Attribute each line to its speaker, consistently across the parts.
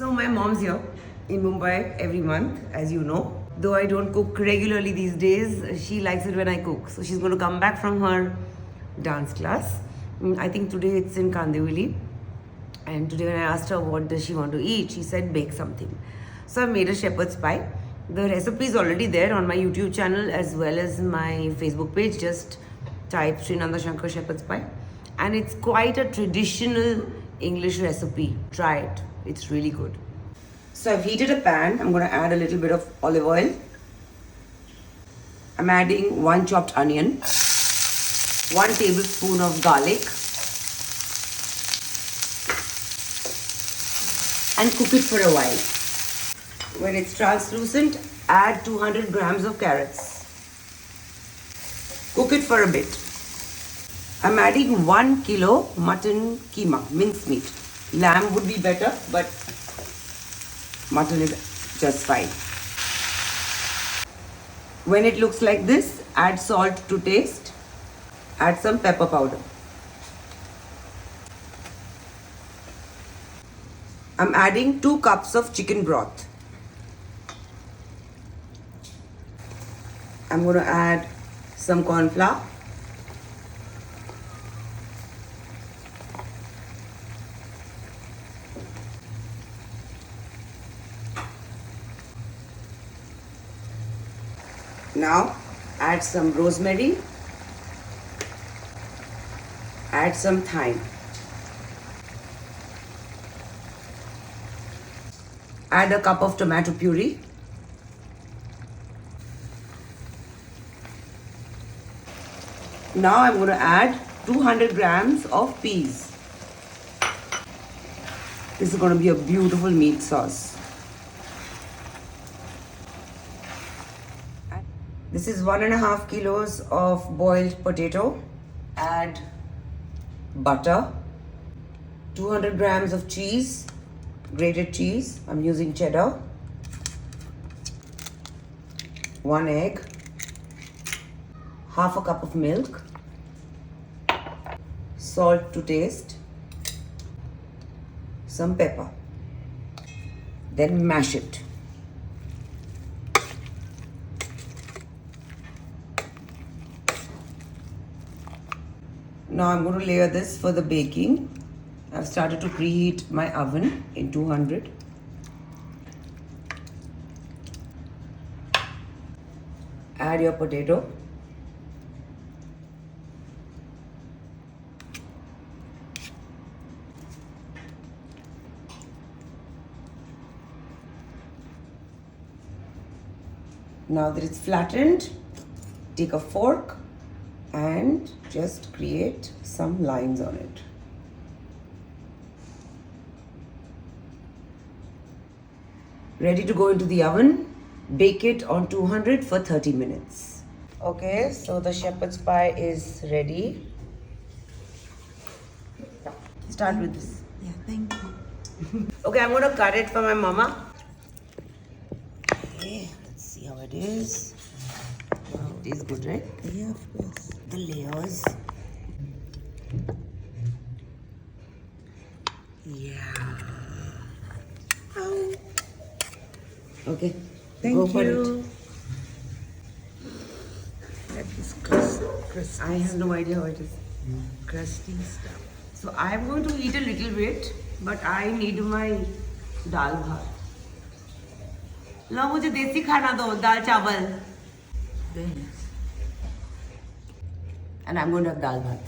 Speaker 1: So my mom's here in Mumbai every month, as you know. Though I don't cook regularly these days, she likes it when I cook. So she's going to come back from her dance class. I think today it's in Kandivali. And today when I asked her what does she want to eat, she said bake something. So I made a shepherd's pie. The recipe is already there on my YouTube channel as well as my Facebook page. Just type Sreenanda Shankar shepherd's pie. And it's quite a traditional English recipe. Try it. It's really good. So I've heated a pan. I'm going to add a little bit of olive oil. I'm adding 1 chopped onion, 1 tablespoon of garlic, and cook it for a while. When it's translucent, add 200 grams of carrots. Cook it for a bit. I'm adding 1 kilo mutton keema, mincemeat. Lamb would be better, but mutton is just fine. When it looks like this, add salt to taste. Add some pepper powder. I'm adding 2 cups of chicken broth. I'm going to add some corn flour. Now add some rosemary, add some thyme, add a cup of tomato puree, now I'm going to add 200 grams of peas. This is going to be a beautiful meat sauce. This is 1.5 kilos of boiled potato. Add butter, 200 grams of cheese, grated cheese. I'm using cheddar. 1 egg, half a cup of milk, salt to taste, some pepper. Then mash it. Now I'm going to layer this for the baking. I've started to preheat my oven in 200. Add your potato. Now that it's flattened, take a fork and just create some lines on it. Ready to go into the oven. Bake it on 200 for 30 minutes. Okay, so the shepherd's pie is ready. Start with this.
Speaker 2: Yeah, thank you.
Speaker 1: Okay, I'm going to cut it for my mama. Okay, let's see how it is. Wow, it is good, right?
Speaker 2: Yeah, of course.
Speaker 1: The layers. Yeah. Ow. Okay.
Speaker 2: Thank
Speaker 1: go for
Speaker 2: you.
Speaker 1: it.
Speaker 2: That is crusty.
Speaker 1: I have no idea how it is.
Speaker 2: Crusty stuff.
Speaker 1: So I am going to eat a little bit, but I need my dal bhat. लो मुझे देसी खाना दो, दाल चावल.
Speaker 2: Very nice.
Speaker 1: And I'm going to have dal bhat.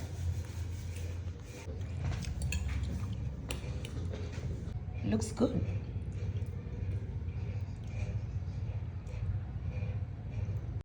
Speaker 1: Looks good.